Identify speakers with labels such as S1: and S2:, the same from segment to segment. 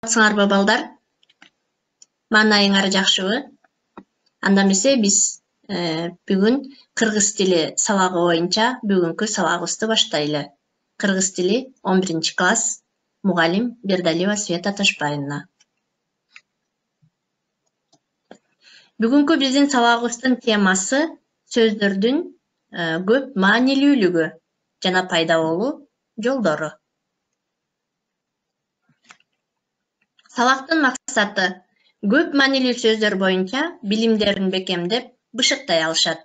S1: Саламатсыңарбы балдар? Маанайыңар жакшыбы? Анда эмесе биз бүгүн кыргыз тили сабагы боюнча бүгүнкү сабагыбызды баштайлы. Кыргыз тили 11-класс мугалим Бердалиева Света Ташбаевна. Бүгүнкү биздин сабагыбыздын темасы сөздөрдүн көп маанилүүлүгү жана пайда болуу жолдору. Сабактын максаты көп маанилүү сөздөр боюнча билимдерин бекемдеп, бышыктай алышат.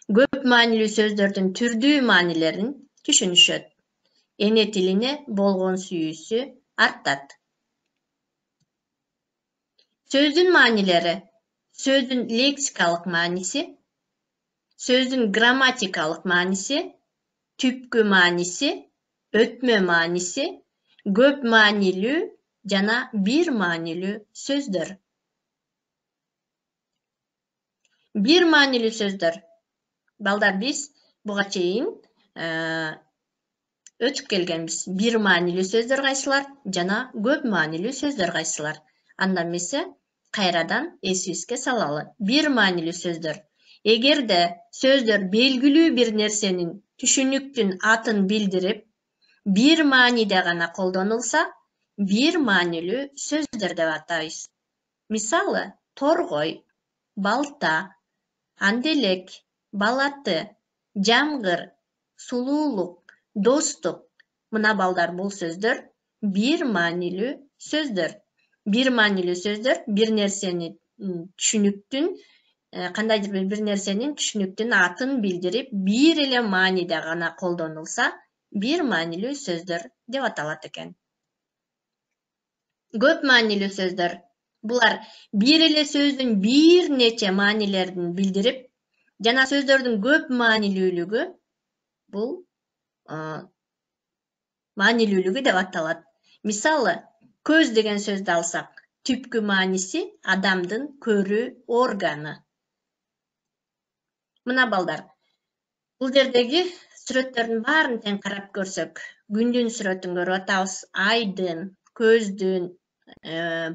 S1: Көп маанилүү сөздөрдүн түрдүү маанилерин түшүнүшөт. Эне тилине болгон сүйүүсү артат. Сөздүн маанилери: сөздүн лексикалык мааниси, сөздүн грамматикалык мааниси, түпкү мааниси, өтмө мааниси, көп маанилүү жана бир маанилүү сөздөр. Бир маанилүү сөздөр. Балдар, биз буга чейин өтүп келгенбиз. Бир маанилүү сөздөр кайсылар жана көп маанилүү сөздөр кайсылар. Анда эмесе кайрадан эсибизге салалы. Бир маанилүү сөздөр. Эгерде сөздөр белгилүү бир нерсенин түшүнүктүн атын билдирип, бир мааниде гана колдонулса, бир маанилүү сөздөр деп атайбыз. Мисалы, торгой, балта, анделек, балаты, жамгыр, сулуулук, достук. Мына балдар, бул сөздөр бир маанилүү сөздөр. Бир маанилүү сөздөр бир нерсени түшүнүктүн кандайдыр бир нерсенин түшүнүктүн атын билдирип, бир эле мааниде гана колдонулса, бир маанилүү сөздөр деп аталат экен. Көп маанилүү сөздөр. Булар бир эле сөздүн бир нече маанилерин билдирип, жана сөздөрдүн көп маанилүүлүгү бул маанилүүлүгү деп аталат. Мисалы, көз деген сөздү алсак, түпкү мааниси адамдын көрүү органы. Мына балдар, бул жердеги сүрөттөрдүн баарын тең карап көрсөк, күндүн сүрөтүн көрүп атабыз, айдын, көздүн,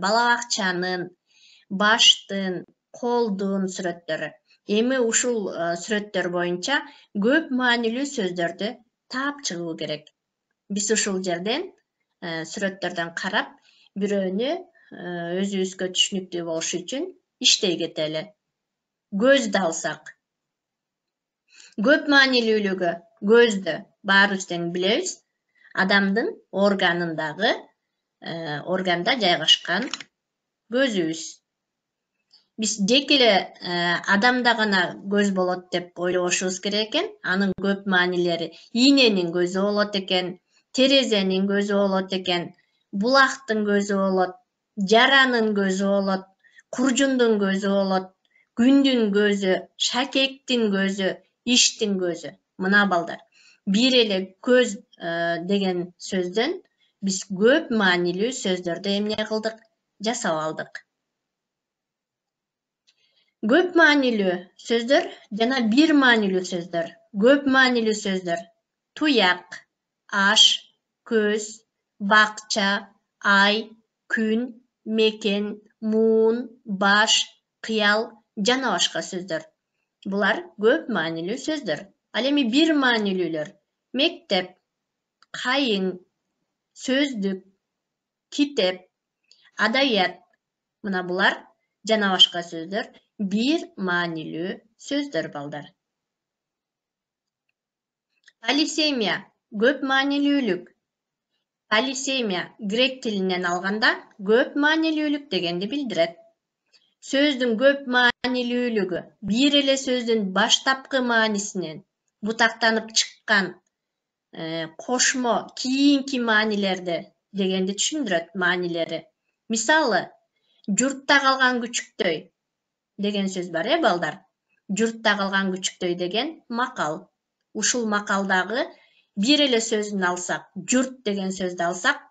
S1: бала бакчанын, баштын, колдун сүрөттөрү. Эми ушул сүрөттөр боюнча көп маанилүү сөздөрдү таап чыгуу керек. Биз ушул жерден сүрөттөрдөн карап, бирөөнү өзүбүзгө түшүнүктүү болуш үчүн иштей кетели. Көздү алсак, көп маанилүүлүгү көздө баарыбыз тең билебиз, адамдын органда жайгашкан көзүбүз. Биз жеке эле адамда гана көз болот деп ойлобошубуз керек экен. Анын көп маанилери: ийненин көзү болот экен, терезенин көзү болот экен, булактын көзү болот, жаранын көзү болот, куржундун көзү болот, күндүн көзү, шакектин көзү, иштин көзү. Мына балдар, бир эле көз деген сөздөн биз көп маанилүү сөздөрдү эмне кылдык? Жасап алдык. Көп маанилүү сөздөр жана бир маанилүү сөздөр. Көп маанилүү сөздөр: туяк, аш, көз, бакча, ай, күн, мекен, муун, баш, кыял жана башка сөздөр. Булар көп маанилүү сөздөр. Ал эми бир маанилүүлөр: мектеп, кайың, сөздүк, китеп, адабият. Мына булар жана башка сөздөр бир маанилүү сөздөр, балдар. Полисемия көп маанилүүлүк. Полисемия грек тилинен алганда көп маанилүүлүк дегенди билдирет. Сөздүн көп маанилүүлүгү бир эле сөздүн баштапкы маанисинен бутактанып чыккан кошмо кийинки маанилерди дегенди түшүндүрөт, маанилери. Мисалы, журтта калган күчүктөй деген сөз бар, балдар. Журтта калган күчүктөй деген макал. Ушул макалдагы бир эле сөзүн алсак, журт деген сөздү алсак,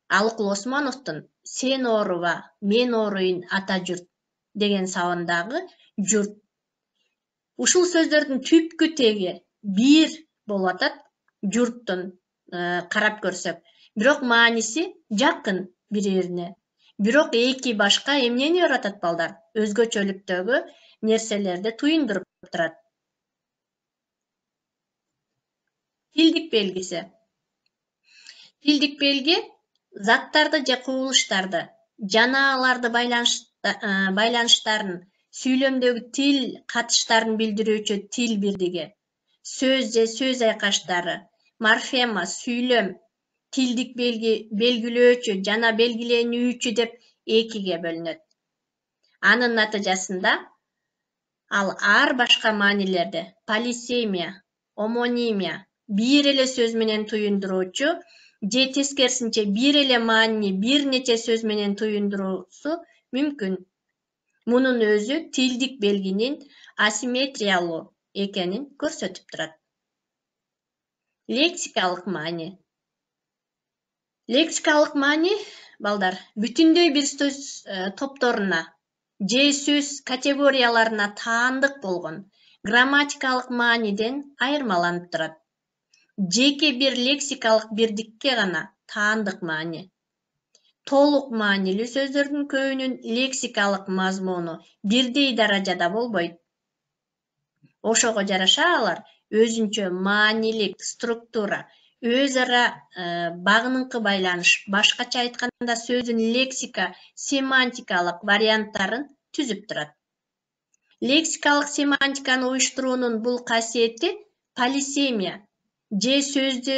S1: Алыкул Осмоновдун "Сен ооруба, мен ооруйун ата журт" деген сабындагы журт. Ушул сөздөрдүн түпкү теги бир болуп атат, журттун карап көрсөк. Бирок мааниси жакын. бири-бирине. Бирок эки башка эмнени ыратат балдар? Өзгөчөлүктөгү нерселерди туюндуруп турат. Тилдик белгиси. Тилдик белги заттарды же кубулуштарды жана аларды байланыштарын, сүйлөмдөгү тил катыштарын билдирүүчү тил бирдиги, сөз же сөз айкаштары, морфема, сүйлөм, тилдик белги белгилөөчү жана белгиленүүчү деп экиге бөлүнөт. Анын натыйжасында ал ар башка маанилерди полисемия, омонимия, бир эле сөз менен туюндуруучу же тескерисинче бир эле маанини бир нече сөз менен туюндуруусу мүмкүн. Мунун өзү тилдик белгинин асимметриялуу экенин көрсөтүп турат. Лексикалык маани. Лексикалык маани, балдар, бүтүндөй бир сөз топторуна же сөз категорияларына таандык болгон грамматикалык мааниден айырмаланып турат. Жеке бир лексикалык бирдикке гана таандык маани. Толук маанилүү сөздөрдүн көбүнүн лексикалык мазмуну бирдей даражада болбойт. Ошого жараша алар өзүнчө маанилик структура, өз ара багыныңкы байланыш, башкача айтканда сөздүн лексика, семантикалык варианттарын түзүп турат. Лексикалык семантиканы уюштуруунун бул касиети полисемия же сөздү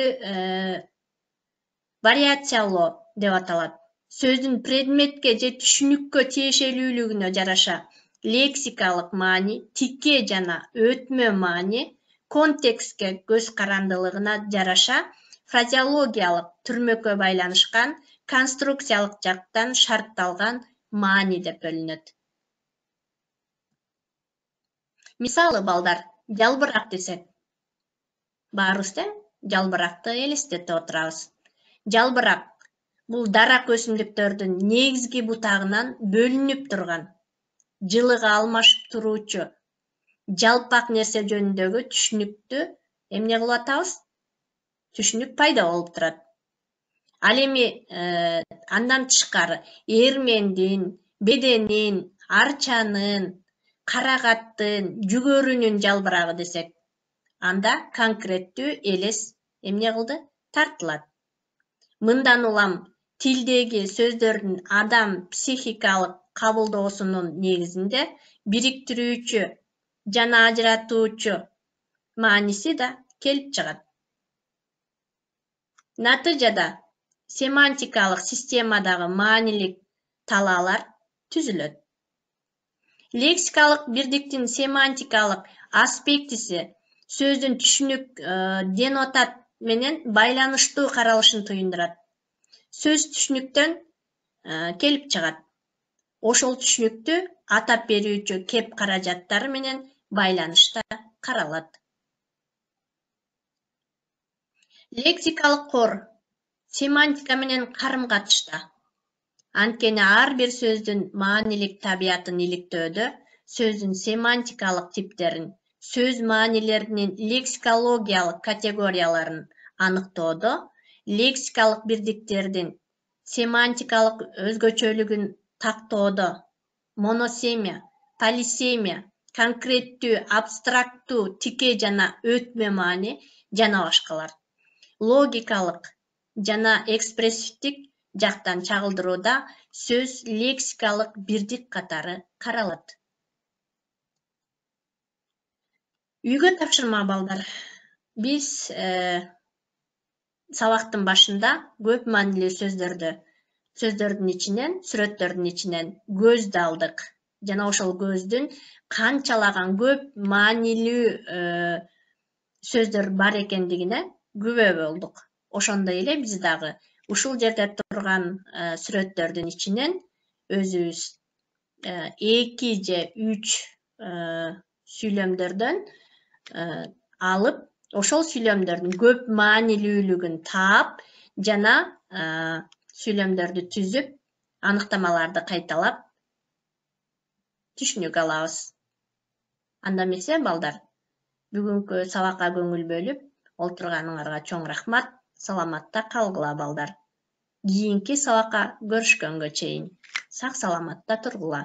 S1: вариациялоо деп аталат. Сөздүн предметке же түшүнүккө тиешелүүлүгүнө жараша лексикалык маани, тике жана өтмө маани, контекстке көз карандылыгына жараша фразеологиялык түрмөккө байланышкан, конструкциялык жактан шартталган маани деп бөлүнөт. Мисалы, балдар, жалбырак десек. Баарыбыз жалбыракты элестетип отурабыз. Жалбырак бул дарак өсүмдүктөрдүн негизги бутагынан бөлүнүп турган, жылыгы алмашып туруучу, жалпак нерсе жөнүндөгү түшүнүктү эмне кылып атабыз? Түшүнүк пайда болуп турат. Ал эми андан тышкары эрмендин, беденин, арчанын, карагаттын, жүгөрүнүн жалбырагы десек, анда конкреттүү элес эмне кылды? Тартылат. Мындан улам тилдеги сөздөрдүн адам психикалык кабылдоосунун негизинде бириктирүүчү жана ажыратуучу мааниси да келип чыгат. Натыйжада семантикалык системадагы маанилик талаалар түзүлөт. Лексикалык бирдиктин семантикалык аспектиси сөздүн түшүнүк денотат менен байланыштуу каралышын туюндурат. Сөз түшүнүктөн келип чыгат. Ошол түшүнүктү атап берүүчү кеп каражаттары менен байланышта каралат. Лексикалык кор семантика менен карым-катышта. Анткени ар бир сөздүн маанилик табиятын иликтөөдө сөздүн семантикалык типтерин, сөз маанилеринин лексикологиялык категорияларын аныктоодо, лексикалык бирдиктердин семантикалык өзгөчөлүгүн тактоодо моносемия, полисемия, конкреттүү, абстрактуу, тике жана өтмө маани жана башкалар. Логикалык жана экспрессивдик жактан чагылдырууда сөз лексикалык бирдик катары каралат. Үйгө тапшырма, балдар. Биз сабактын башында көп маанилүү сөздөрдүн ичинен, сүрөттөрдүн ичинен көздү алдык. Жана ошол көздүн канчалаган көп маанилүү сөздөр бар экендигине күбө болдук. Ошондой эле биз дагы ушул жерде турган сүрөттөрдүн ичинен өзүбүз 2 же 3 сүйлөмдөрдөн алып, ошол сүйлөмдөрдүн көп маанилүүлүгүн таап жана сүйлөмдөрдү түзүп, аныктамаларды кайталап түшүнүк алабыз. Анда эмесе, балдар, бүгүнкү сабакка көңүл бөлүп олтурганыңарга чоң рахмат. Саламатта калгыла, балдар. кийинки сабакка көрүшкөнгө чейин сак саламатта тургула.